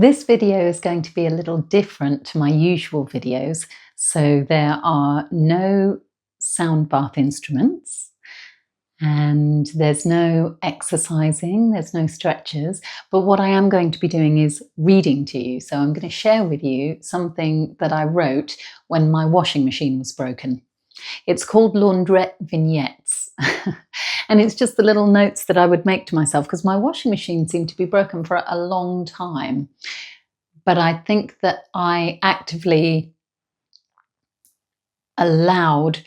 This video is going to be a little different to my usual videos. So there are no sound bath instruments and there's no exercising, there's no stretches. But what I am going to be doing is reading to you. So I'm going to share with you something that I wrote when my washing machine was broken. It's called Launderette Vignettes. And it's just the little notes that I would make to myself because my washing machine seemed to be broken for a long time. But I think that I actively allowed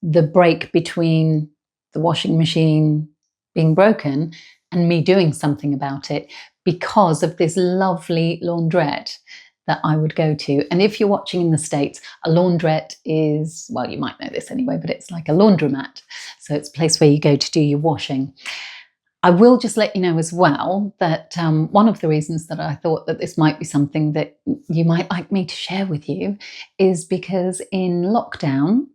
the break between the washing machine being broken and me doing something about it because of this lovely laundrette that I would go to. And if you're watching in the States, a laundrette is, well, you might know this anyway, but it's like a laundromat. So it's a place where you go to do your washing. I will just let you know as well that one of the reasons that I thought that this might be something that you might like me to share with you is because in lockdown,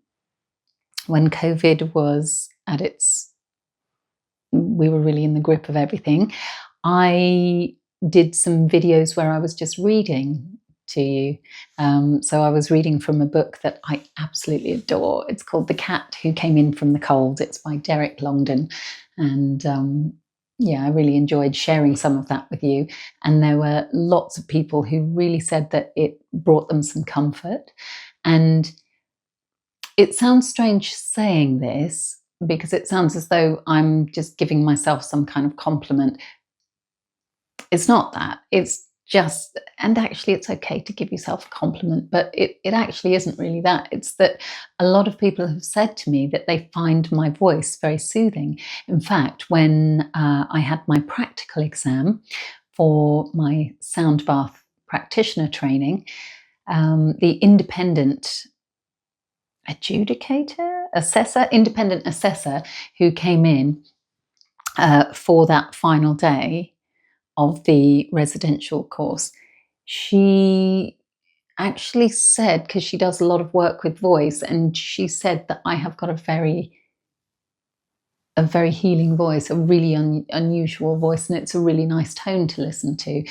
when COVID was at we were really in the grip of everything, I did some videos where I was just reading to you. So I was reading from a book that I absolutely adore. It's called The Cat Who Came In From the Cold. It's by Derek Longden. And yeah, I really enjoyed sharing some of that with you. And there were lots of people who really said that it brought them some comfort. And it sounds strange saying this because it sounds as though I'm just giving myself some kind of compliment. It's not that. It's just, and actually it's okay to give yourself a compliment, but it actually isn't really that. It's that a lot of people have said to me that they find my voice very soothing. In fact, when I had my practical exam for my sound bath practitioner training, the independent independent assessor who came in for that final day of the residential course, she actually said, because she does a lot of work with voice, and she said that I have got a very healing voice, a really unusual voice, and it's a really nice tone to listen to.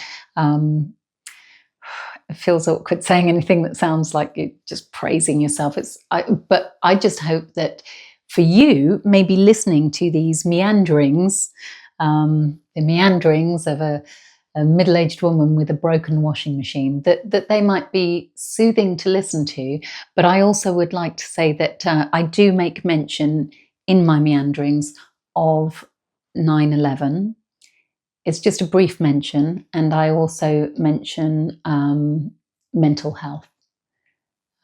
It feels awkward saying anything that sounds like you're just praising yourself. But I just hope that for you, maybe listening to these meanderings, the meanderings of a middle-aged woman with a broken washing machine, that they might be soothing to listen to. But I also would like to say that I do make mention in my meanderings of 9/11. It's just a brief mention, and I also mention mental health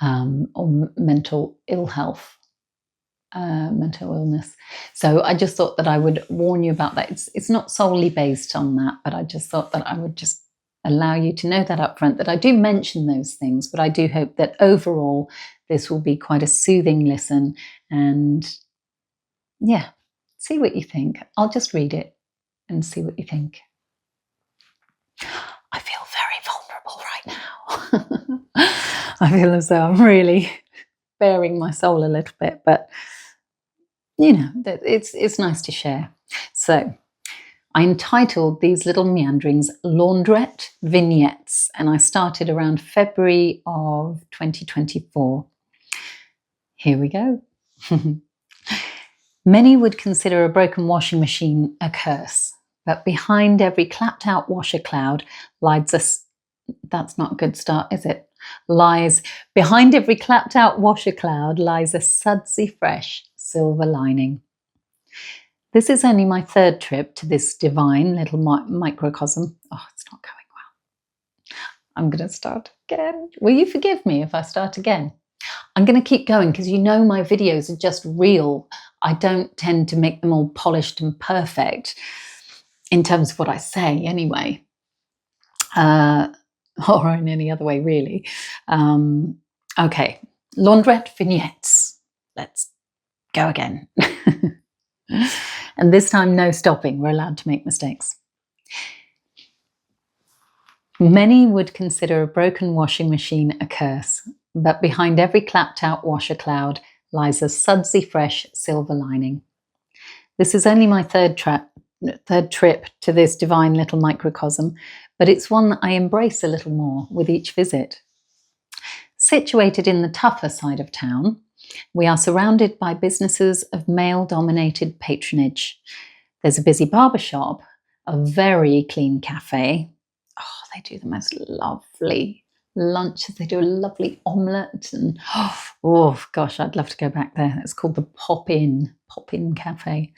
or mental ill health. Mental illness. So I just thought that I would warn you about that. It's not solely based on that, but I just thought that I would just allow you to know that up front, that I do mention those things, but I do hope that overall this will be quite a soothing listen. And yeah, see what you think. I'll just read it and see what you think. I feel very vulnerable right now. I feel as though I'm really bearing my soul a little bit, but you know, it's nice to share. So I entitled these little meanderings Launderette Vignettes, and I started around February of 2024. Here we go. Many would consider a broken washing machine a curse, but behind every clapped out washer cloud lies that's not a good start, is it? Behind every clapped out washer cloud lies a sudsy fresh silver lining. This is only my third trip to this divine little microcosm. Oh, it's not going well. I'm going to start again. Will you forgive me if I start again? I'm going to keep going because you know my videos are just real. I don't tend to make them all polished and perfect in terms of what I say anyway. Or in any other way, really. Okay, Launderette Vignettes. Let's go again. And this time, no stopping. We're allowed to make mistakes. Many would consider a broken washing machine a curse, but behind every clapped out washer cloud lies a sudsy fresh silver lining. This is only my third trip third trip to this divine little microcosm, but it's one that I embrace a little more with each visit. Situated in the tougher side of town, we are surrounded by businesses of male-dominated patronage. There's a busy barber shop, a very clean cafe. Oh, they do the most lovely lunches. They do a lovely omelette, and oh gosh, I'd love to go back there. It's called the Pop-In Cafe.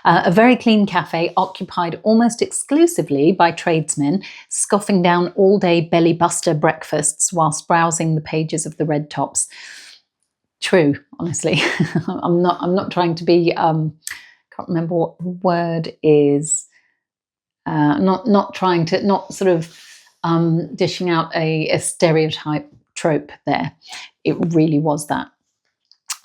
A very clean cafe occupied almost exclusively by tradesmen, scoffing down all-day belly-buster breakfasts whilst browsing the pages of the red tops. True, honestly. I'm not trying to be. Can't remember what the word is. Not sort of dishing out a stereotype trope there. It really was that.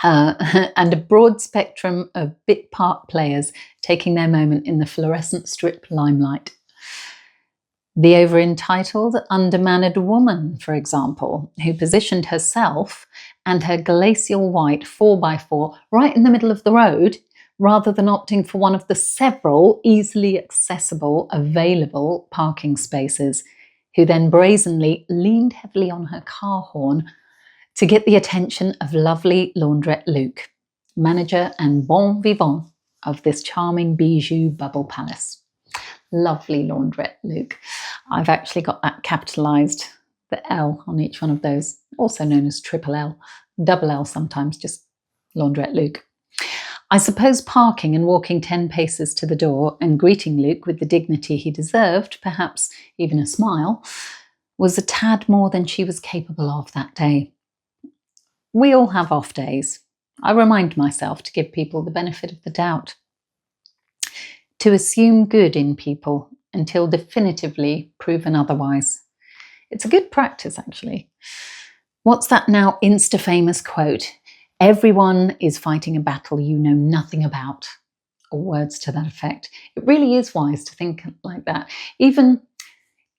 And a broad spectrum of bit part players taking their moment in the fluorescent strip limelight. The over-entitled, undermannered woman, for example, who positioned herself and her glacial white 4x4 right in the middle of the road, rather than opting for one of the several easily accessible, available parking spaces, who then brazenly leaned heavily on her car horn to get the attention of lovely Launderette Luke, manager and bon vivant of this charming bijou bubble palace. Lovely Launderette Luke. I've actually got that capitalised, the L on each one of those, also known as triple L, double L sometimes, just Launderette Luke. I suppose parking and walking 10 paces to the door and greeting Luke with the dignity he deserved, perhaps even a smile, was a tad more than she was capable of that day. We all have off days. I remind myself to give people the benefit of the doubt, to assume good in people until definitively proven otherwise. It's a good practice, actually. What's that now Insta-famous quote? Everyone is fighting a battle you know nothing about, or words to that effect. It really is wise to think like that. Even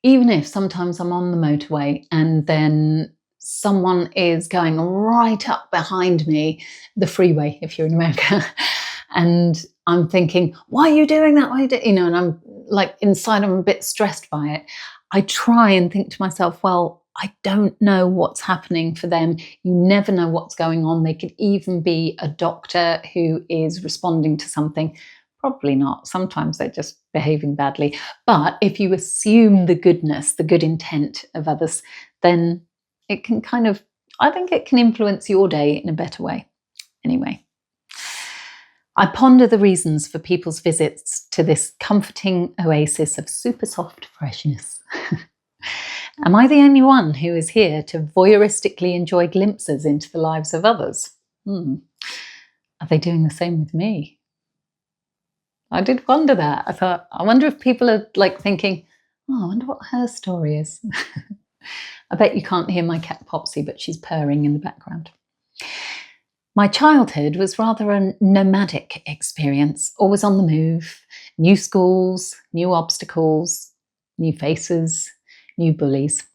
if sometimes I'm on the motorway and then someone is going right up behind me, the freeway, if you're in America, and I'm thinking, why are you doing that? Why are you doing? And I'm like inside, I'm a bit stressed by it. I try and think to myself, well, I don't know what's happening for them. You never know what's going on. They could even be a doctor who is responding to something. Probably not. Sometimes they're just behaving badly. But if you assume the goodness, the good intent of others, then it can I think it can influence your day in a better way. Anyway, I ponder the reasons for people's visits to this comforting oasis of super soft freshness. Am I the only one who is here to voyeuristically enjoy glimpses into the lives of others? Are they doing the same with me? I did wonder that. I thought, I wonder if people are like thinking, oh, I wonder what her story is. I bet you can't hear my cat Popsy, but she's purring in the background. My childhood was rather a nomadic experience, always on the move, new schools, new obstacles, new faces, new bullies.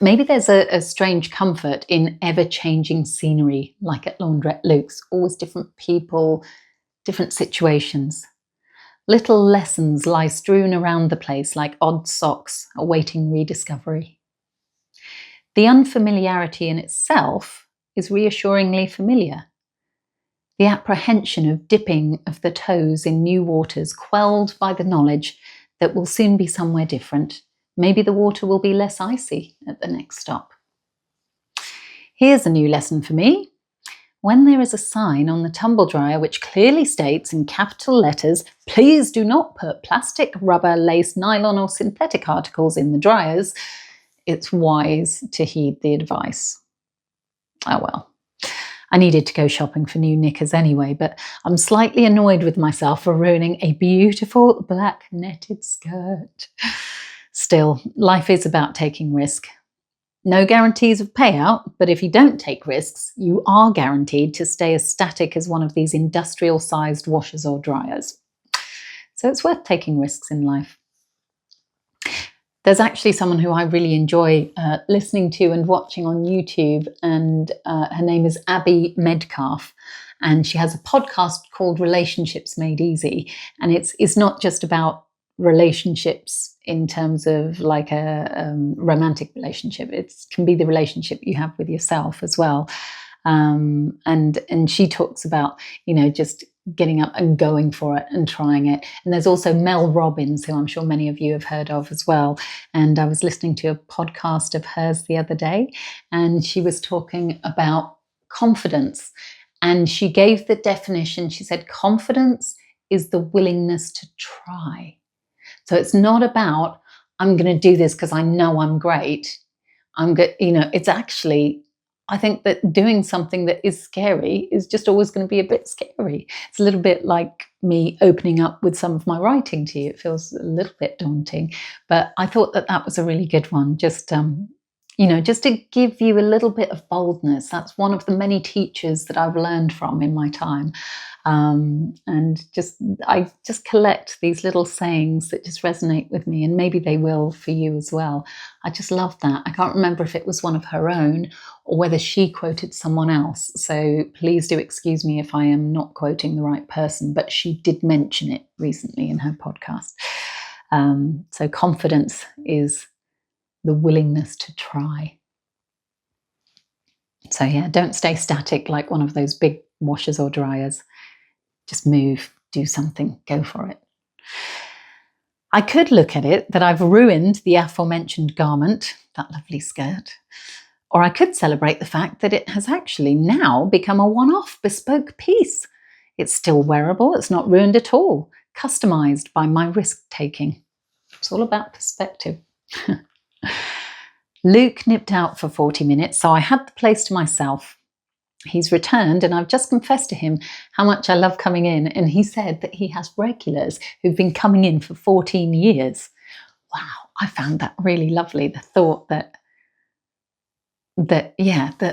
Maybe there's a strange comfort in ever-changing scenery, like at Launderette Luke's, always different people, different situations. Little lessons lie strewn around the place like odd socks awaiting rediscovery. The unfamiliarity in itself is reassuringly familiar. The apprehension of dipping of the toes in new waters quelled by the knowledge that we'll soon be somewhere different. Maybe the water will be less icy at the next stop. Here's a new lesson for me. When there is a sign on the tumble dryer which clearly states in capital letters, please do not put plastic, rubber, lace, nylon or synthetic articles in the dryers, it's wise to heed the advice. Oh well. I needed to go shopping for new knickers anyway, but I'm slightly annoyed with myself for ruining a beautiful black netted skirt. Still, life is about taking risk. No guarantees of payout, but if you don't take risks, you are guaranteed to stay as static as one of these industrial-sized washers or dryers. So it's worth taking risks in life. There's actually someone who I really enjoy listening to and watching on YouTube, and her name is Abby Medcalf, and she has a podcast called Relationships Made Easy, and it's not just about relationships in terms of like a romantic relationship. It can be the relationship you have with yourself as well. And she talks about, just getting up and going for it and trying it. And there's also Mel Robbins, who I'm sure many of you have heard of as well. And I was listening to a podcast of hers the other day, and she was talking about confidence. And she gave the definition. She said, confidence is the willingness to try. So it's not about, I'm going to do this because I know I'm great. I'm good. It's actually, I think that doing something that is scary is just always going to be a bit scary. It's a little bit like me opening up with some of my writing to you. It feels a little bit daunting, but I thought that was a really good one. Just to give you a little bit of boldness. That's one of the many teachers that I've learned from in my time. I just collect these little sayings that just resonate with me, and maybe they will for you as well. I just love that. I can't remember if it was one of her own or whether she quoted someone else. So please do excuse me if I am not quoting the right person, but she did mention it recently in her podcast. So confidence is the willingness to try. So yeah, don't stay static like one of those big washers or dryers. Just move, do something, go for it. I could look at it that I've ruined the aforementioned garment, that lovely skirt, or I could celebrate the fact that it has actually now become a one-off bespoke piece. It's still wearable, it's not ruined at all, customized by my risk-taking. It's all about perspective. Luke nipped out for 40 minutes, so I had the place to myself. He's returned, and I've just confessed to him how much I love coming in, and he said that he has regulars who've been coming in for 14 years. Wow, I found that really lovely, the thought that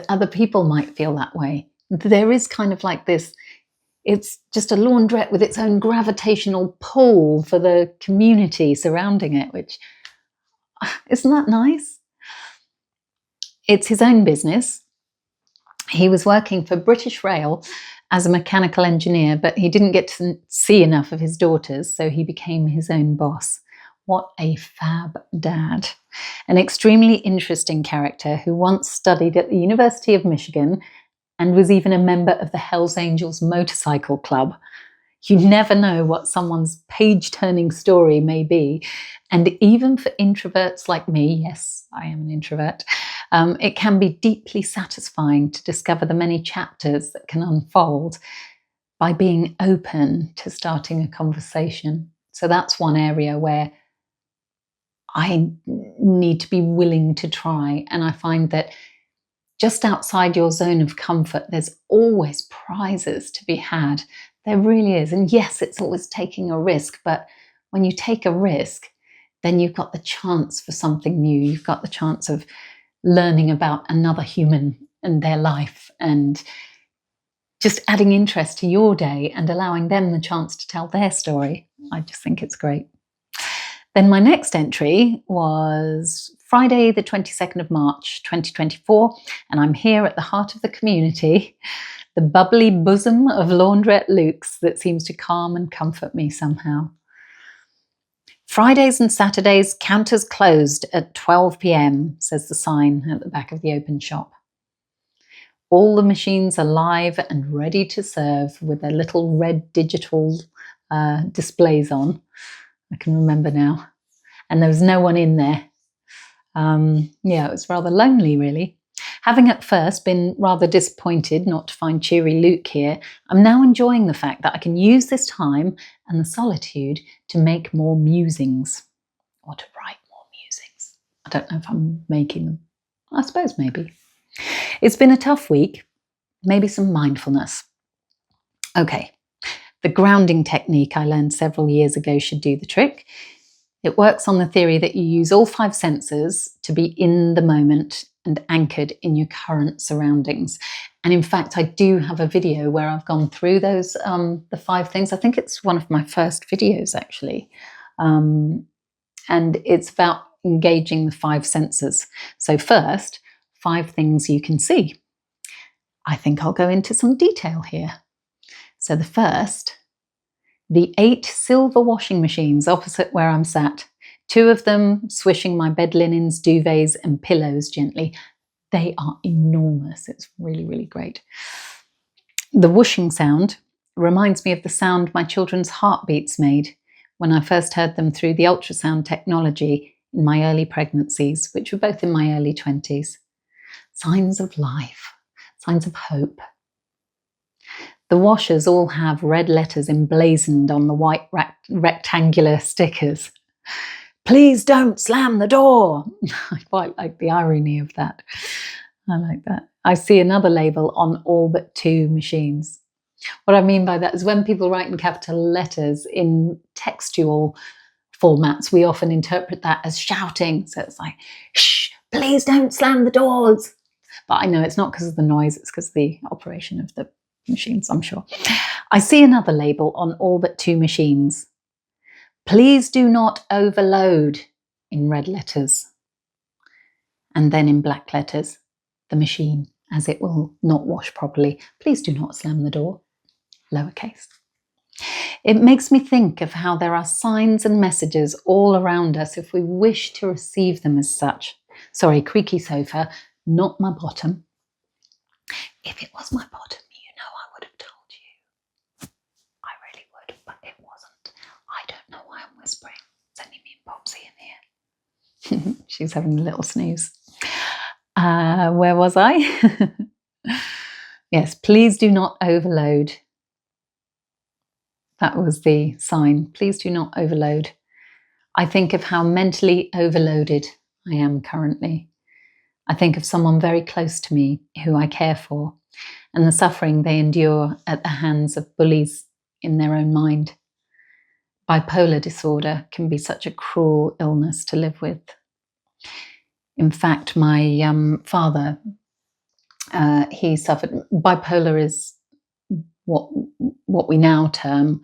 other people might feel that way. There is kind of like this, it's just a laundrette with its own gravitational pull for the community surrounding it, which, isn't that nice? It's his own business. He was working for British Rail as a mechanical engineer, but he didn't get to see enough of his daughters, so he became his own boss. What a fab dad. An extremely interesting character who once studied at the University of Michigan and was even a member of the Hells Angels Motorcycle Club. You never know what someone's page-turning story may be. And even for introverts like me, yes, I am an introvert, it can be deeply satisfying to discover the many chapters that can unfold by being open to starting a conversation. So that's one area where I need to be willing to try. And I find that just outside your zone of comfort, there's always prizes to be had. There really is. And yes, it's always taking a risk, but when you take a risk, then you've got the chance for something new. You've got the chance of learning about another human and their life, and just adding interest to your day and allowing them the chance to tell their story. I just think it's great. Then my next entry was Friday, the 22nd of March, 2024, and I'm here at the heart of the community, the bubbly bosom of Launderette Luke's that seems to calm and comfort me somehow. Fridays and Saturdays, counters closed at 12 p.m, says the sign at the back of the open shop. All the machines are live and ready to serve with their little red digital displays on. I can remember now. And there was no one in there. It was rather lonely, really. Having at first been rather disappointed not to find cheery Luke here, I'm now enjoying the fact that I can use this time and the solitude to make more musings, or to write more musings. I don't know if I'm making them. I suppose maybe. It's been a tough week. Maybe some mindfulness. Okay, the grounding technique I learned several years ago should do the trick. It works on the theory that you use all 5 senses to be in the moment and anchored in your current surroundings. And in fact, I do have a video where I've gone through those, the 5 things. I think it's one of my first videos, actually. And it's about engaging the 5 senses. So first, 5 things you can see. I think I'll go into some detail here. So the first, the 8 silver washing machines opposite where I'm sat. 2 of them swishing my bed linens, duvets and pillows gently. They are enormous. It's really, really great. The whooshing sound reminds me of the sound my children's heartbeats made when I first heard them through the ultrasound technology in my early pregnancies, which were both in my early 20s. Signs of life, signs of hope. The washers all have red letters emblazoned on the white rectangular stickers. Please don't slam the door. I quite like the irony of that. I like that. I see another label on all but 2 machines. What I mean by that is when people write in capital letters in textual formats, we often interpret that as shouting. So it's like, shh, please don't slam the doors. But I know it's not because of the noise, it's because of the operation of the machines, I'm sure. I see another label on all but 2 machines. Please do not overload, in red letters. And then in black letters, the machine, as it will not wash properly. Please do not slam the door, lowercase. It makes me think of how there are signs and messages all around us if we wish to receive them as such. Sorry, creaky sofa, not my bottom. If it was my bottom, I would have told you. I really would, but it wasn't. I don't know why I'm whispering. It's only me and Popsy in here. She's having a little snooze. Where was I? Yes, please do not overload. That was the sign. Please do not overload. I think of how mentally overloaded I am currently. I think of someone very close to me who I care for and the suffering they endure at the hands of bullies in their own mind. Bipolar disorder can be such a cruel illness to live with. In fact, my father, he suffered. Bipolar is what we now term,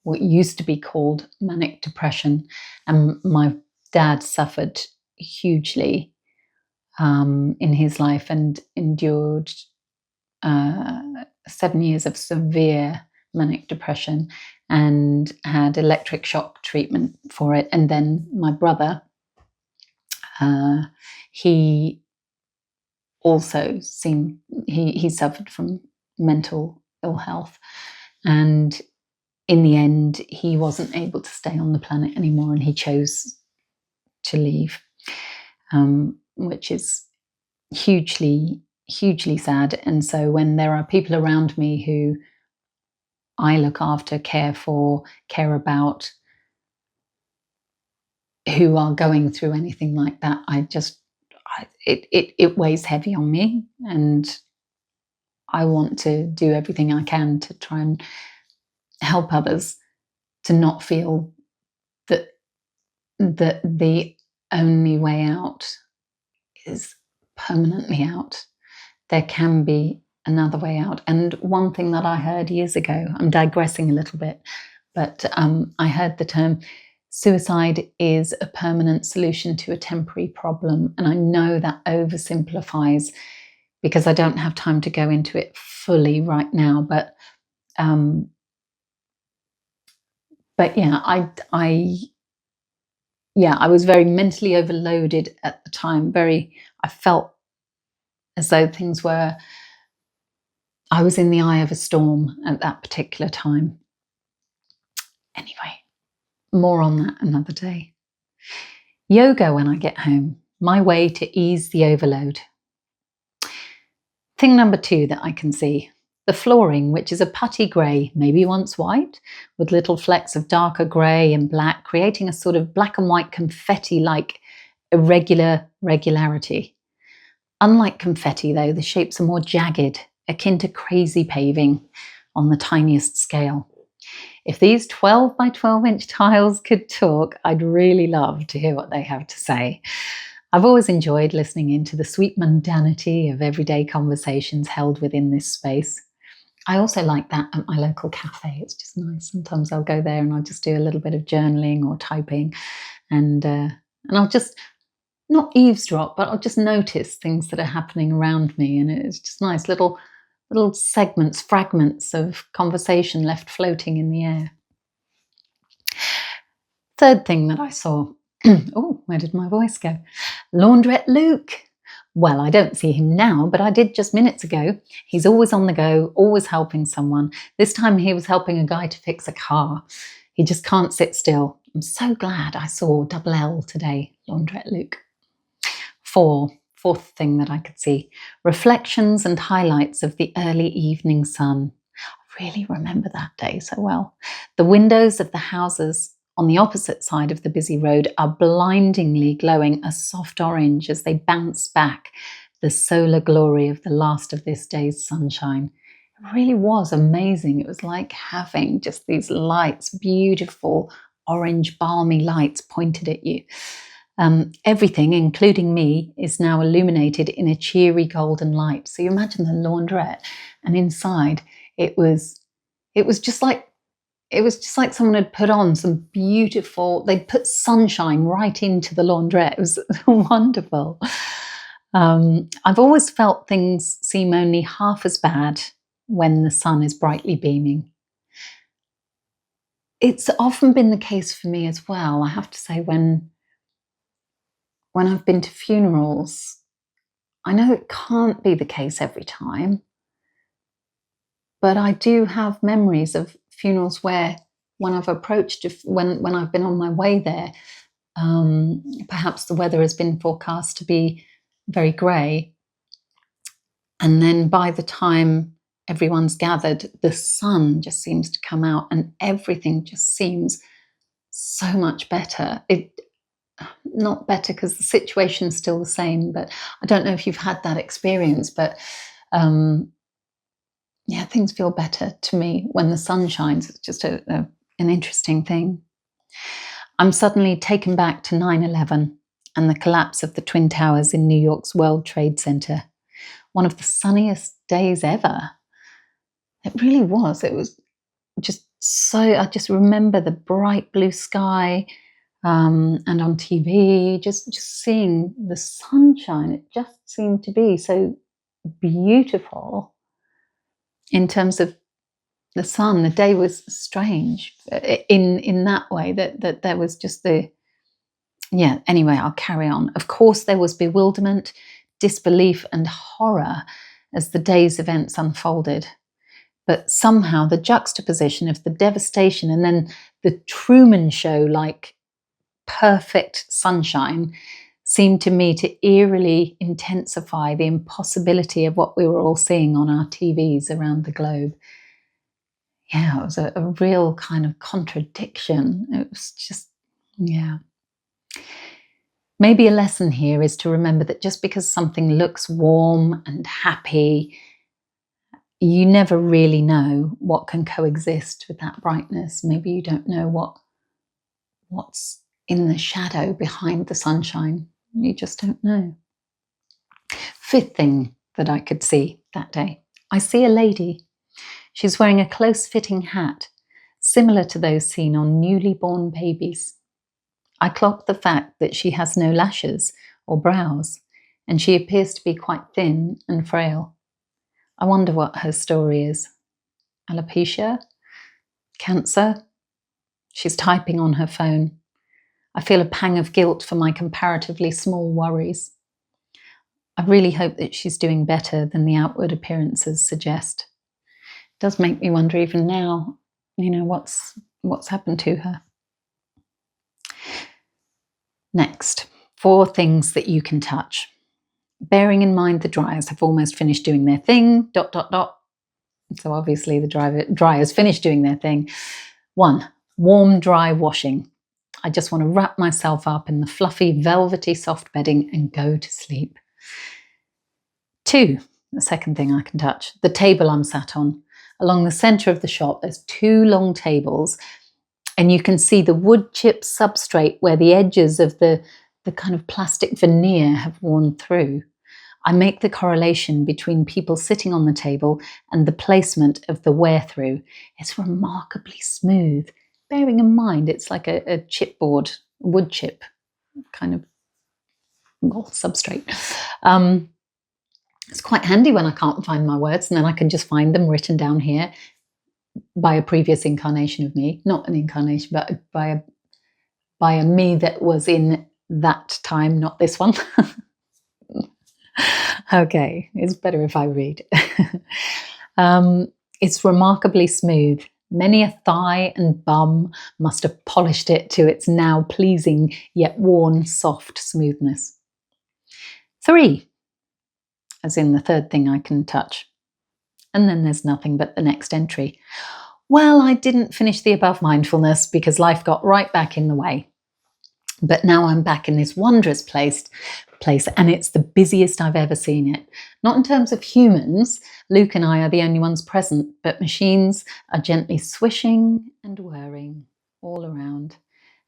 what used to be called manic depression, and my dad suffered hugely in his life and endured 7 years of severe manic depression and had electric shock treatment for it. And then my brother, he also he suffered from mental ill health, and in the end he wasn't able to stay on the planet anymore and he chose to leave, which is hugely sad. And so when there are people around me who I look after, care for, care about, who are going through anything like that, it weighs heavy on me, and I want to do everything I can to try and help others to not feel that the only way out is permanently out. There can be another way out. And one thing that I heard years ago, I'm digressing a little bit, but I heard the term suicide is a permanent solution to a temporary problem. And I know that oversimplifies because I don't have time to go into it fully right now. But yeah, I was very mentally overloaded at the time. I felt as though I was in the eye of a storm at that particular time. Anyway, more on that another day. Yoga when I get home, my way to ease the overload. Thing number 2 that I can see, the flooring, which is a putty grey, maybe once white, with little flecks of darker grey and black, creating a sort of black and white confetti-like regularity. Unlike confetti, though, the shapes are more jagged, akin to crazy paving on the tiniest scale. If these 12 by 12 inch tiles could talk, I'd really love to hear what they have to say. I've always enjoyed listening into the sweet mundanity of everyday conversations held within this space. I also like that at my local cafe. It's just nice. Sometimes I'll go there and I'll just do a little bit of journaling or typing, and And I'll just not eavesdrop, but I'll just notice things that are happening around me. And it's just nice little segments, fragments of conversation left floating in the air. Third thing that I saw, oh, where did my voice go? Launderette Luke. Well, I don't see him now, but I did just minutes ago. He's always on the go, always helping someone. This time he was helping a guy to fix a car. He just can't sit still. I'm so glad I saw double L today, Launderette Luke. Fourth thing that I could see, reflections and highlights of the early evening sun. I really remember that day so well. The windows of the houses on the opposite side of the busy road are blindingly glowing a soft orange as they bounce back the solar glory of the last of this day's sunshine. It really was amazing. It was like having just these lights, beautiful orange balmy lights pointed at you. Everything, including me, is now illuminated in a cheery golden light. So you imagine the laundrette, and inside it was just like someone had put on some beautiful, they'd put sunshine right into the laundrette. It was wonderful. I've always felt things seem only half as bad when the sun is brightly beaming. It's often been the case for me as well, I have to say, when I've been to funerals. I know it can't be the case every time, but I do have memories of funerals where when I've approached, when I've been on my way there, perhaps the weather has been forecast to be very grey, and then by the time everyone's gathered, the sun just seems to come out and everything just seems so much better. Not better because the situation's still the same, but I don't know if you've had that experience, but yeah, things feel better to me when the sun shines. It's just an interesting thing. I'm suddenly taken back to 9/11 and the collapse of the Twin Towers in New York's World Trade Center. One of the sunniest days ever. It really was. It was just so, I just remember the bright blue sky, and on TV, just seeing the sunshine. It just seemed to be so beautiful in terms of the sun. The day was strange in that way, that there was just anyway, I'll carry on. Of course, there was bewilderment, disbelief and horror as the day's events unfolded. But somehow the juxtaposition of the devastation and then the Truman Show like perfect sunshine seemed to me to eerily intensify the impossibility of what we were all seeing on our TVs around the globe. Yeah, it was a real kind of contradiction. It was just, yeah. Maybe a lesson here is to remember that just because something looks warm and happy, you never really know what can coexist with that brightness. Maybe you don't know what's in the shadow behind the sunshine. You just don't know. Fifth thing that I could see that day, I see a lady. She's wearing a close-fitting hat, similar to those seen on newly born babies. I clock the fact that she has no lashes or brows, and she appears to be quite thin and frail. I wonder what her story is. Alopecia? Cancer? She's typing on her phone. I feel a pang of guilt for my comparatively small worries. I really hope that she's doing better than the outward appearances suggest. It does make me wonder even now, what's happened to her. Next, 4 things that you can touch. Bearing in mind the dryers have almost finished doing their thing, ... So obviously the dryers finished doing their thing. 1, warm, dry washing. I just want to wrap myself up in the fluffy, velvety, soft bedding and go to sleep. 2, the second thing I can touch, the table I'm sat on. Along the centre of the shop, there's 2 long tables, and you can see the wood chip substrate where the edges of the kind of plastic veneer have worn through. I make the correlation between people sitting on the table and the placement of the wear-through. It's remarkably smooth, bearing in mind it's like a chipboard, wood chip kind of, well, substrate. It's quite handy when I can't find my words, and then I can just find them written down here by a previous incarnation of me. Not an incarnation, but by a me that was in that time, not this one. Okay, it's better if I read. It's remarkably smooth. Many a thigh and bum must have polished it to its now pleasing yet worn soft smoothness. 3, as in the third thing I can touch. And then there's nothing but the next entry. Well, I didn't finish the above mindfulness because life got right back in the way. But now I'm back in this wondrous place, and it's the busiest I've ever seen it. Not in terms of humans, Luke and I are the only ones present, but machines are gently swishing and whirring all around,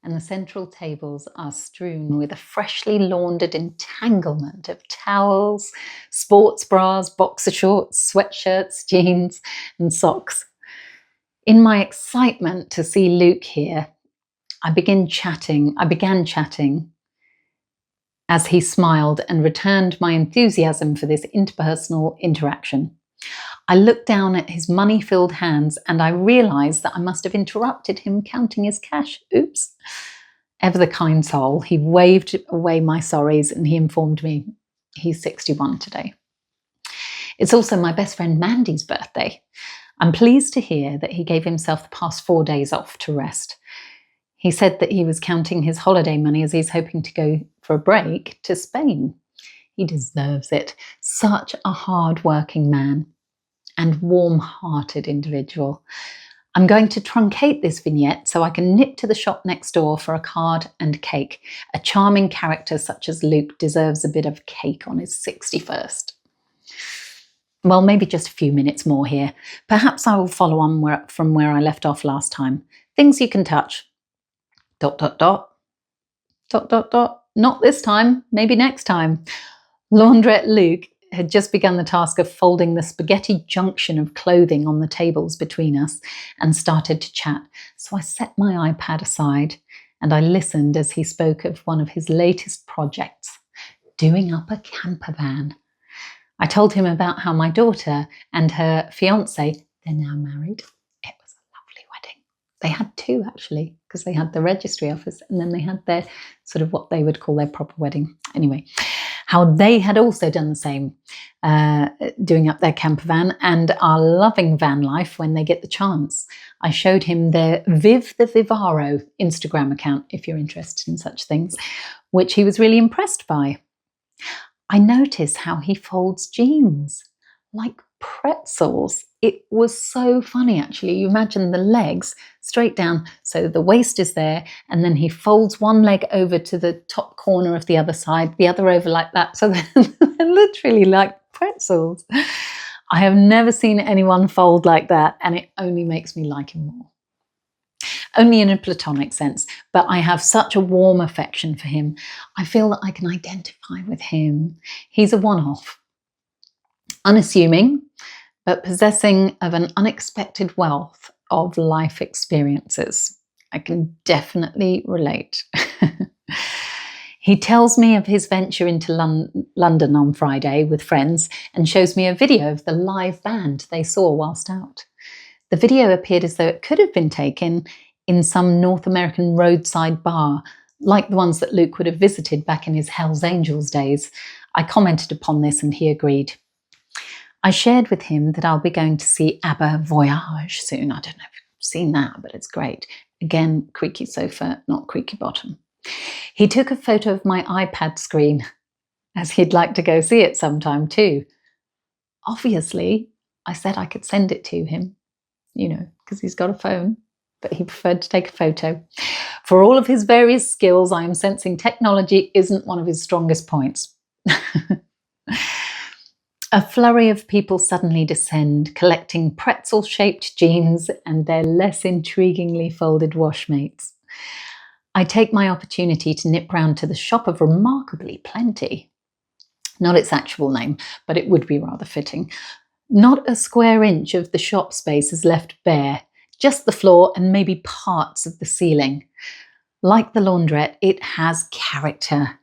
and the central tables are strewn with a freshly laundered entanglement of towels, sports bras, boxer shorts, sweatshirts, jeans, and socks. In my excitement to see Luke here, I began chatting as he smiled and returned my enthusiasm for this interpersonal interaction. I looked down at his money-filled hands and I realised that I must have interrupted him counting his cash. Oops. Ever the kind soul, he waved away my sorries and he informed me he's 61 today. It's also my best friend Mandy's birthday. I'm pleased to hear that he gave himself the past 4 days off to rest. He said that he was counting his holiday money as he's hoping to go for a break to Spain. He deserves it. Such a hard-working man and warm-hearted individual. I'm going to truncate this vignette so I can nip to the shop next door for a card and cake. A charming character such as Luke deserves a bit of cake on his 61st. Well, maybe just a few minutes more here. Perhaps I will follow on from where I left off last time. Things you can touch. ... Not this time, maybe next time. Launderette Luke had just begun the task of folding the spaghetti junction of clothing on the tables between us and started to chat. So I set my iPad aside and I listened as he spoke of one of his latest projects, doing up a camper van. I told him about how my daughter and her fiancé, they're now married. It was a lovely wedding. They had 2 actually, because they had the registry office and then they had their sort of what they would call their proper wedding. Anyway, how they had also done the same, doing up their camper van and are loving van life when they get the chance. I showed him their Viv the Vivaro Instagram account, if you're interested in such things, which he was really impressed by. I noticed how he folds jeans like pretzels. It was so funny, actually. You imagine the legs straight down, so the waist is there, and then he folds one leg over to the top corner of the other side, the other over like that, so they're literally like pretzels. I have never seen anyone fold like that, and it only makes me like him more. Only in a platonic sense, but I have such a warm affection for him. I feel that I can identify with him. He's a one-off, unassuming, but possessing of an unexpected wealth of life experiences. I can definitely relate. He tells me of his venture into London on Friday with friends and shows me a video of the live band they saw whilst out. The video appeared as though it could have been taken in some North American roadside bar, like the ones that Luke would have visited back in his Hells Angels days. I commented upon this and he agreed. I shared with him that I'll be going to see ABBA Voyage soon. I don't know if you've seen that, but it's great. Again, creaky sofa, not creaky bottom. He took a photo of my iPad screen, as he'd like to go see it sometime too. Obviously, I said I could send it to him, because he's got a phone, but he preferred to take a photo. For all of his various skills, I am sensing technology isn't one of his strongest points. A flurry of people suddenly descend, collecting pretzel-shaped jeans and their less intriguingly folded washmates. I take my opportunity to nip round to the shop of Remarkably Plenty. Not its actual name, but it would be rather fitting. Not a square inch of the shop space is left bare, just the floor and maybe parts of the ceiling. Like the laundrette, it has character,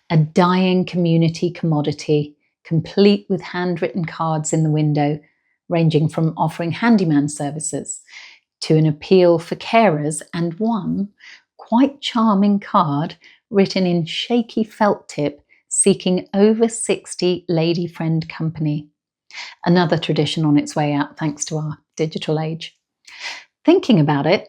a dying community commodity, complete with handwritten cards in the window, ranging from offering handyman services to an appeal for carers, and one quite charming card written in shaky felt tip seeking over 60 lady friend company. Another tradition on its way out thanks to our digital age. Thinking about it,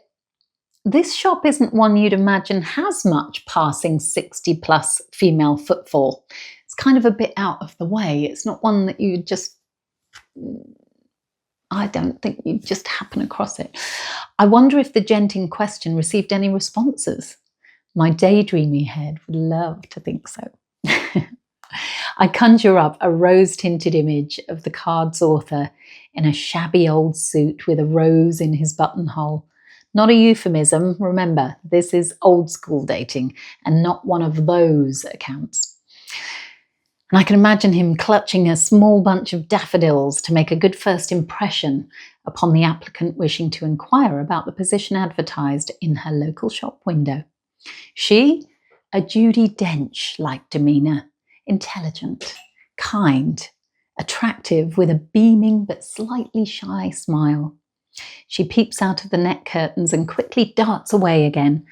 this shop isn't one you'd imagine has much passing 60 plus female footfall. It's kind of a bit out of the way. It's not one that you just, I don't think you'd just happen across it. I wonder if the gent in question received any responses. My daydreamy head would love to think so. I conjure up a rose-tinted image of the card's author in a shabby old suit with a rose in his buttonhole. Not a euphemism, remember, this is old school dating and not one of those accounts. And I can imagine him clutching a small bunch of daffodils to make a good first impression upon the applicant wishing to inquire about the position advertised in her local shop window. She, a Judi Dench-like demeanour, intelligent, kind, attractive with a beaming but slightly shy smile. She peeps out of the net curtains and quickly darts away again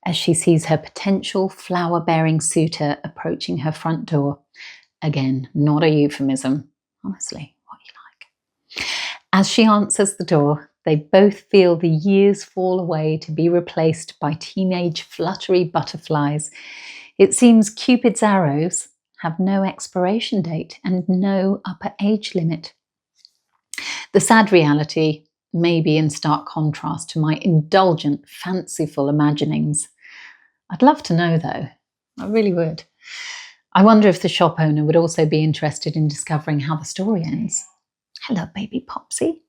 as she sees her potential flower-bearing suitor approaching her front door. Again, not a euphemism. Honestly, what you like. As she answers the door, they both feel the years fall away to be replaced by teenage fluttery butterflies. It seems Cupid's arrows have no expiration date and no upper age limit. The sad reality may be in stark contrast to my indulgent, fanciful imaginings. I'd love to know, though. I really would. I wonder if the shop owner would also be interested in discovering how the story ends. Hello, baby Popsy.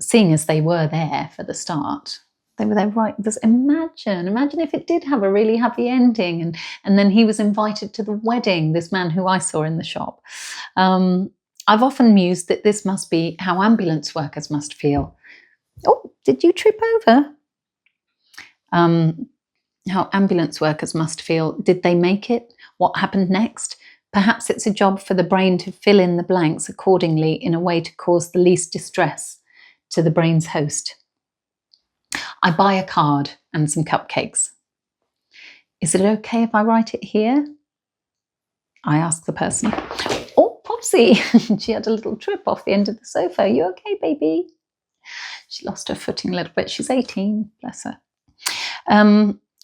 Seeing as they were there for the start, they were there right. Imagine if it did have a really happy ending, and then he was invited to the wedding, this man who I saw in the shop. I've often mused that this must be how ambulance workers must feel. Oh, did you trip over? How ambulance workers must feel. Did they make it? What happened next? Perhaps it's a job for the brain to fill in the blanks accordingly in a way to cause the least distress to the brain's host. I buy a card and some cupcakes. Is it okay if I write it here? I ask the person. Oh, Popsy, she had a little trip off the end of the sofa. Are you okay, baby? She lost her footing a little bit. She's 18, bless her.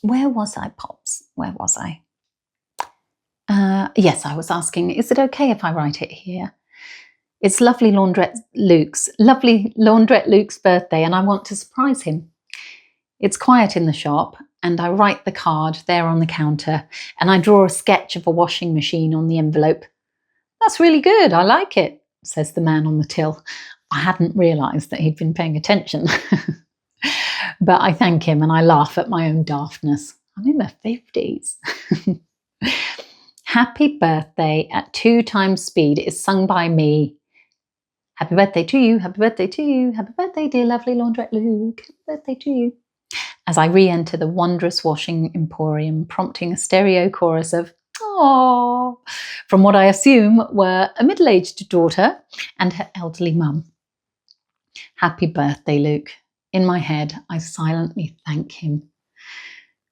Where was I, Pops? Where was I? Yes, I was asking, is it okay if I write it here? It's lovely Launderette Luke's birthday, and I want to surprise him. It's quiet in the shop, and I write the card there on the counter, and I draw a sketch of a washing machine on the envelope. That's really good, I like it, says the man on the till. I hadn't realised that he'd been paying attention. But I thank him and I laugh at my own daftness. I'm in my 50s. Happy Birthday at 2 times speed is sung by me. Happy birthday to you, happy birthday to you, happy birthday dear lovely Launderette Luke, happy birthday to you. As I re-enter the wondrous washing emporium, prompting a stereo chorus of "Aww" from what I assume were a middle-aged daughter and her elderly mum. Happy birthday, Luke. In my head, I silently thank him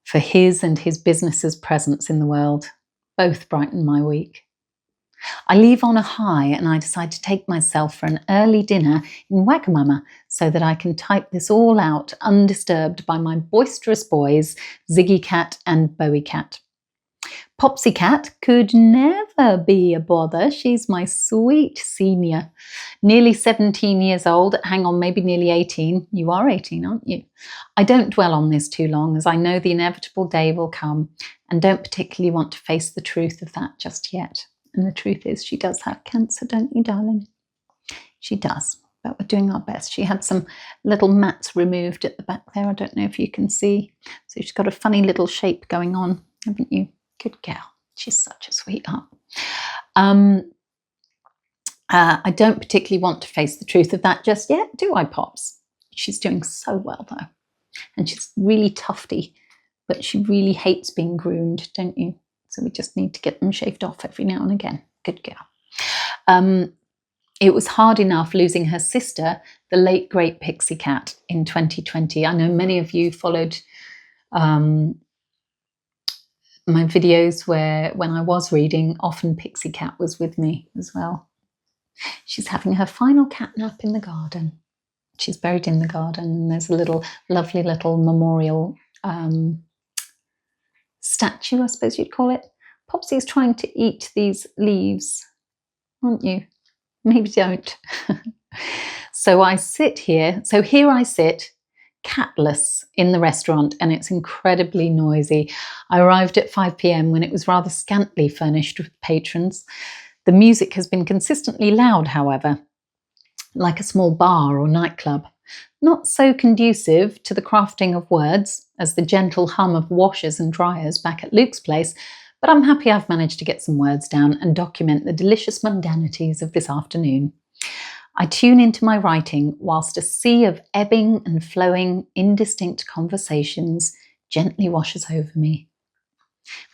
for his and his business's presence in the world. Both brighten my week. I leave on a high and I decide to take myself for an early dinner in Wagamama so that I can type this all out undisturbed by my boisterous boys, Ziggy Cat and Bowie Cat. Popsy Cat could never be a bother. She's my sweet senior. Nearly 17 years old. Hang on, maybe nearly 18. You are 18, aren't you? I don't dwell on this too long as I know the inevitable day will come and don't particularly want to face the truth of that just yet. And the truth is she does have cancer, don't you, darling? She does, but we're doing our best. She had some little mats removed at the back there. I don't know if you can see. So she's got a funny little shape going on, haven't you? Good girl. She's such a sweetheart. I don't particularly want to face the truth of that just yet, do I, Pops? She's doing so well, though. And she's really tufty. but she really hates being groomed, don't you? So we just need to get them shaved off every now and again. Good girl. It was hard enough losing her sister, the late great Pixie Cat, in 2020. I know many of you followed my videos where when I was reading, often Pixie Cat was with me as well. She's having her final cat nap in the garden. She's buried in the garden, and there's a lovely little memorial statue, I suppose you'd call it. Popsy's trying to eat these leaves, aren't you? Maybe don't. So I sit here. So here I sit, catless, in the restaurant, and it's incredibly noisy. I arrived at 5 p.m. when it was rather scantily furnished with patrons. The music has been consistently loud, however, like a small bar or nightclub. Not so conducive to the crafting of words as the gentle hum of washers and dryers back at Luke's place, but I'm happy I've managed to get some words down and document the delicious mundanities of this afternoon. I tune into my writing whilst a sea of ebbing and flowing, indistinct conversations gently washes over me.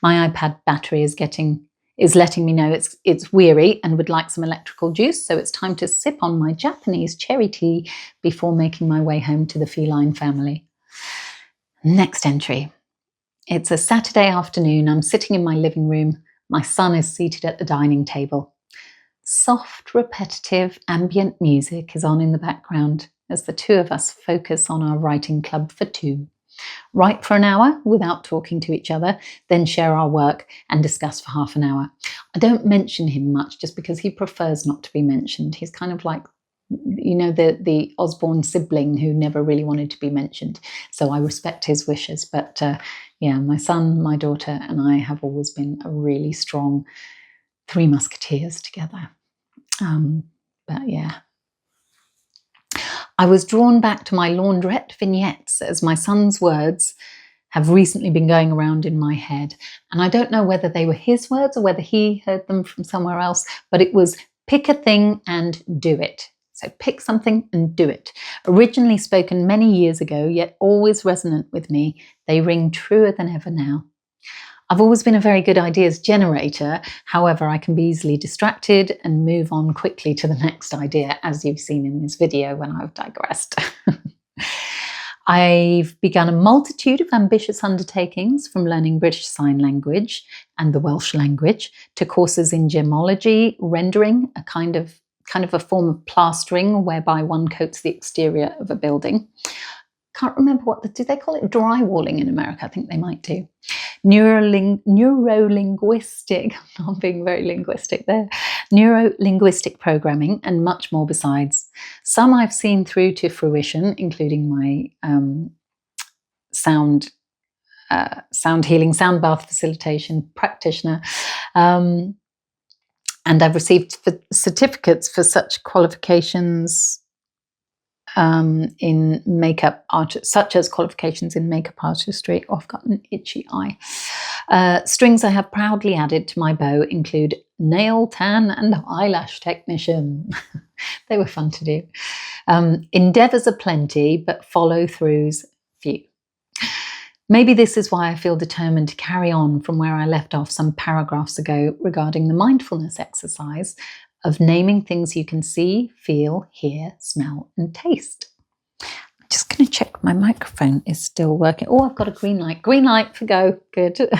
My iPad battery is letting me know it's weary and would like some electrical juice, so it's time to sip on my Japanese cherry tea before making my way home to the feline family. Next entry. It's a Saturday afternoon. I'm sitting in my living room. My son is seated at the dining table. Soft, repetitive, ambient music is on in the background as the two of us focus on our writing club for two. Write for an hour without talking to each other, then share our work and discuss for half an hour. I don't mention him much just because he prefers not to be mentioned. He's kind of like, you know, the Osborne sibling who never really wanted to be mentioned. So I respect his wishes. But yeah, my son, my daughter, and I have always been a really strong three musketeers together. But yeah. I was drawn back to my Launderette Vignettes as my son's words have recently been going around in my head. And I don't know whether they were his words or whether he heard them from somewhere else, but it was pick a thing and do it. So pick something and do it. Originally spoken many years ago, yet always resonant with me, they ring truer than ever now. I've always been a very good ideas generator. However, I can be easily distracted and move on quickly to the next idea, as you've seen in this video when I've digressed. I've begun a multitude of ambitious undertakings, from learning British Sign Language and the Welsh language to courses in gemology, rendering, a kind of a form of plastering whereby one coats the exterior of a building. Can't remember do they call it drywalling in America? I think they might do. Neurolinguistic, I'm not being very linguistic there, neuro-linguistic programming, and much more besides. Some I've seen through to fruition, including my sound healing, sound bath facilitation practitioner. And I've received certificates for such qualifications in makeup art, such as qualifications in makeup artistry. Oh, I've got an itchy eye. Strings I have proudly added to my bow include nail tan and eyelash technician. They were fun to do. Endeavours are plenty, but follow-throughs few. Maybe this is why I feel determined to carry on from where I left off some paragraphs ago regarding the mindfulness exercise of naming things you can see, feel, hear, smell, and taste. I'm just going to check my microphone is still working. Oh, I've got a green light. Green light for go. Good.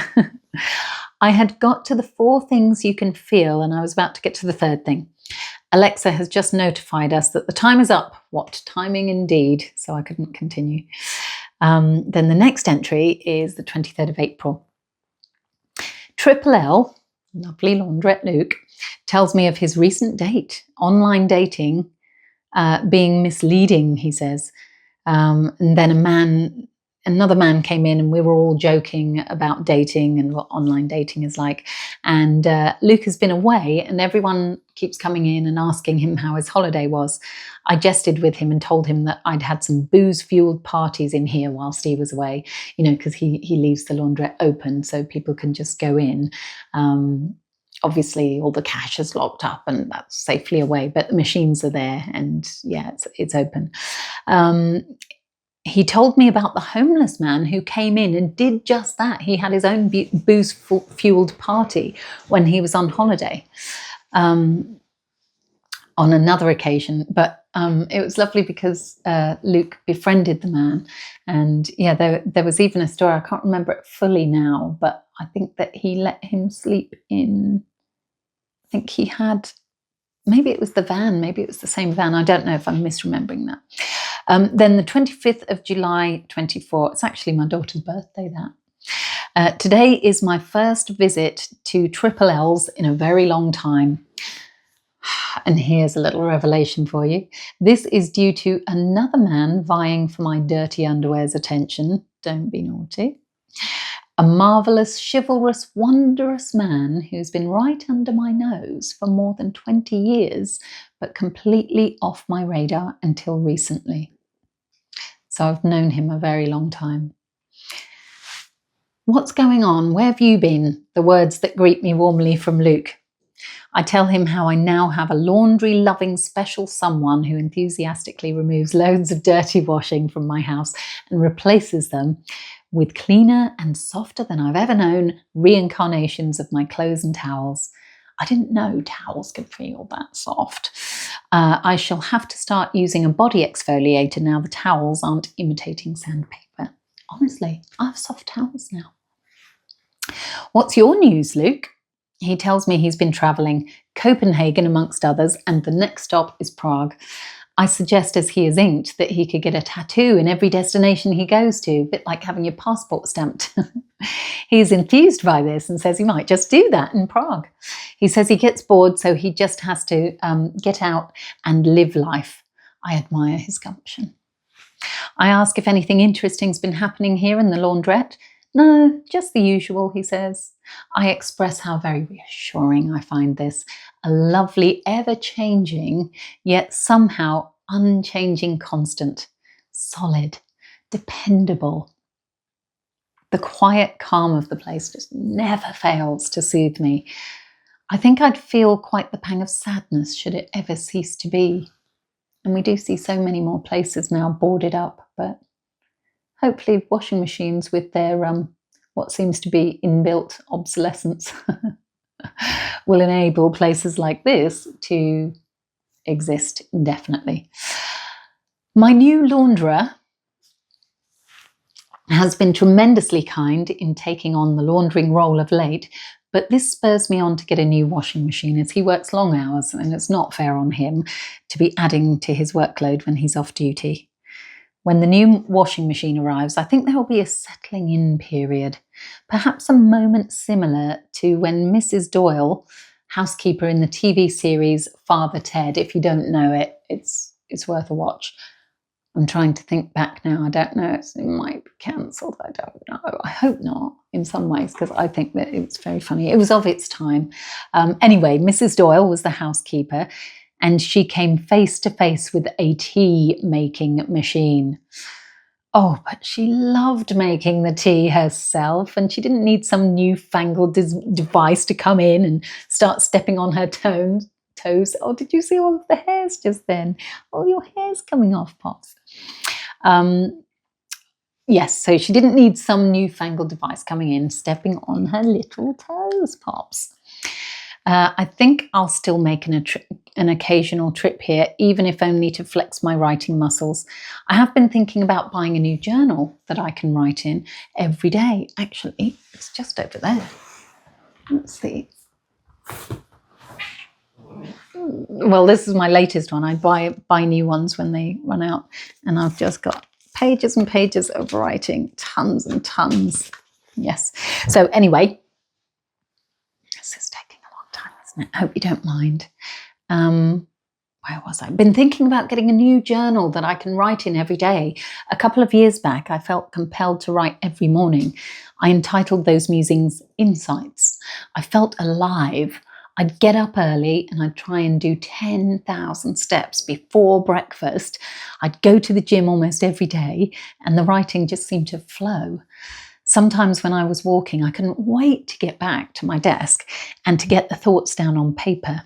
I had got to the 4 things you can feel, and I was about to get to the 3rd thing. Alexa has just notified us that the time is up. What timing indeed. So I couldn't continue. Then the next entry is the 23rd of April. Triple L, lovely Launderette Luke, tells me of his recent date. Online dating being misleading, he says. And then another man came in, and we were all joking about dating and what online dating is like. And Luke has been away, and everyone keeps coming in and asking him how his holiday was. I jested with him and told him that I'd had some booze-fueled parties in here whilst he was away, you know, because he leaves the laundrette open so people can just go in. Obviously, all the cash is locked up and that's safely away, but the machines are there, and yeah, it's open. He told me about the homeless man who came in and did just that. He had his own booze-fueled party when he was on holiday on another occasion. But it was lovely because Luke befriended the man. And yeah, there was even a story, I can't remember it fully now, but I think that he let him sleep in, I think he had, maybe it was the van, maybe it was the same van. I don't know if I'm misremembering that. Then the 25th of July 24, it's actually my daughter's birthday, that. Today is my first visit to Triple L's in a very long time. And here's a little revelation for you. This is due to another man vying for my dirty underwear's attention. Don't be naughty. A marvellous, chivalrous, wondrous man who's been right under my nose for more than 20 years, but completely off my radar until recently. So I've known him a very long time. What's going on? Where have you been? The words that greet me warmly from Luke. I tell him how I now have a laundry-loving special someone who enthusiastically removes loads of dirty washing from my house and replaces them with cleaner and softer than I've ever known reincarnations of my clothes and towels. I didn't know towels could feel that soft. I shall have to start using a body exfoliator now the towels aren't imitating sandpaper. Honestly, I have soft towels now. What's your news, Luke? He tells me he's been travelling, Copenhagen amongst others, and the next stop is Prague. I suggest, as he is inked, that he could get a tattoo in every destination he goes to, a bit like having your passport stamped. He's enthused by this and says he might just do that in Prague. He says he gets bored, so he just has to get out and live life. I admire his gumption. I ask if anything interesting's been happening here in the laundrette. No, just the usual, he says. I express how very reassuring I find this. A lovely, ever-changing, yet somehow unchanging constant. Solid, dependable. The quiet calm of the place just never fails to soothe me. I think I'd feel quite the pang of sadness should it ever cease to be. And we do see so many more places now boarded up, but hopefully washing machines with their what seems to be inbuilt obsolescence will enable places like this to exist indefinitely. My new launderer has been tremendously kind in taking on the laundering role of late, but this spurs me on to get a new washing machine as he works long hours and it's not fair on him to be adding to his workload when he's off duty. When the new washing machine arrives, I think there will be a settling in period, perhaps a moment similar to when Mrs. Doyle, housekeeper in the TV series Father Ted, if you don't know it, it's worth a watch. I'm trying to think back now. I don't know. It might be cancelled. I don't know. I hope not in some ways because I think that it's very funny. It was of its time. Anyway, Mrs. Doyle was the housekeeper and she came face to face with a tea making machine. Oh, but she loved making the tea herself and she didn't need some newfangled device to come in and start stepping on her toes. Oh, did you see all of the hairs just then? Oh, your hair's coming off, Pops. Yes, so she didn't need some newfangled device coming in, stepping on her little toes, Pops. I think I'll still make an occasional trip here, even if only to flex my writing muscles. I have been thinking about buying a new journal that I can write in every day. Actually, it's just over there. Let's see. Well, this is my latest one. I buy new ones when they run out, and I've just got pages and pages of writing, tons and tons. Yes. So anyway, this is taking a long time, isn't it? I hope you don't mind. Where was I? I've been thinking about getting a new journal that I can write in every day. A couple of years back, I felt compelled to write every morning. I entitled those musings Insights. I felt alive. I'd get up early and I'd try and do 10,000 steps before breakfast. I'd go to the gym almost every day and the writing just seemed to flow. Sometimes when I was walking, I couldn't wait to get back to my desk and to get the thoughts down on paper.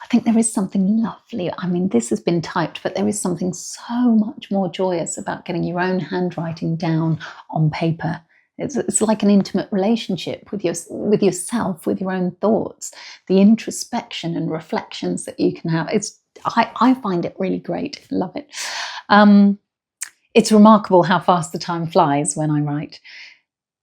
I think there is something lovely. I mean, this has been typed, but there is something so much more joyous about getting your own handwriting down on paper. It's like an intimate relationship with yourself, with your own thoughts, the introspection and reflections that you can have. I find it really great. Love it. It's remarkable how fast the time flies when I write.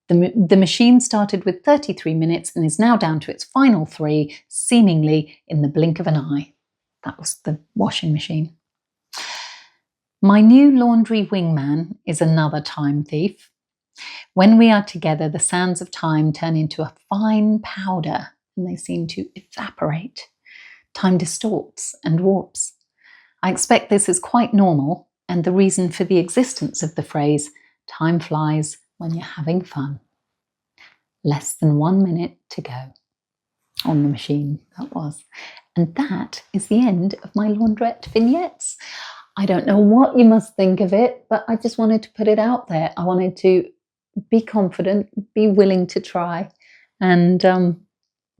The machine started with 33 minutes and is now down to its final 3, seemingly in the blink of an eye. That was the washing machine. My new laundry wingman is another time thief. When we are together, the sands of time turn into a fine powder and they seem to evaporate. Time distorts and warps. I expect this is quite normal and the reason for the existence of the phrase, time flies when you're having fun. Less than 1 minute to go on the machine, that was. And that is the end of my Launderette vignettes. I don't know what you must think of it, but I just wanted to put it out there. I wanted to be confident, be willing to try. And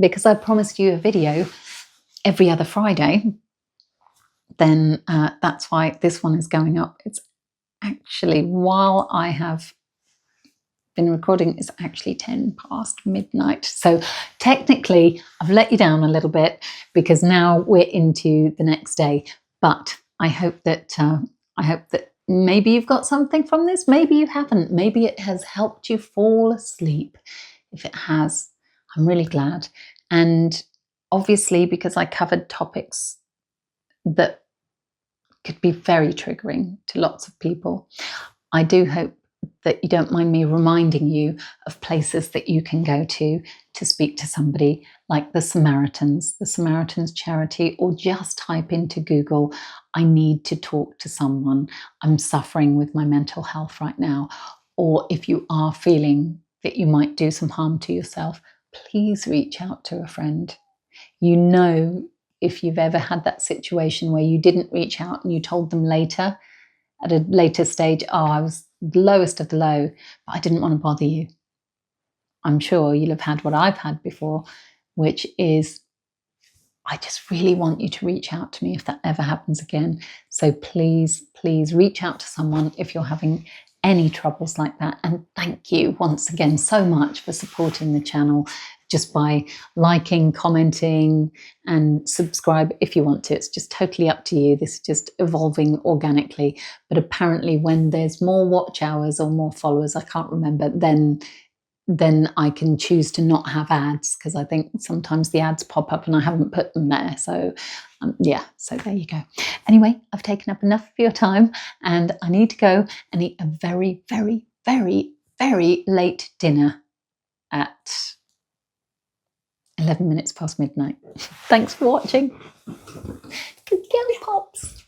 because I promised you a video every other Friday, then that's why this one is going up. It's actually, while I have been recording, it's actually 10 past midnight. So technically, I've let you down a little bit because now we're into the next day. But I hope that maybe you've got something from this. Maybe you haven't. Maybe it has helped you fall asleep. If it has, I'm really glad. And obviously, because I covered topics that could be very triggering to lots of people, I do hope that you don't mind me reminding you of places that you can go to speak to somebody, like the Samaritans charity, or just type into Google, I need to talk to someone. I'm suffering with my mental health right now. Or if you are feeling that you might do some harm to yourself, please reach out to a friend. You know, if you've ever had that situation where you didn't reach out and you told them later, at a later stage, oh, I was the lowest of the low, but I didn't want to bother you. I'm sure you'll have had what I've had before, which is, I just really want you to reach out to me if that ever happens again. So please, please reach out to someone if you're having any troubles like that. And thank you once again so much for supporting the channel just by liking, commenting, and subscribe if you want to. It's just totally up to you. This is just evolving organically. But apparently when there's more watch hours or more followers, I can't remember, then I can choose to not have ads, because I think sometimes the ads pop up and I haven't put them there. So yeah, so there you go. Anyway, I've taken up enough of your time and I need to go and eat a very, very, very, very late dinner at 11 minutes past midnight. Thanks for watching. Good girl, Pops.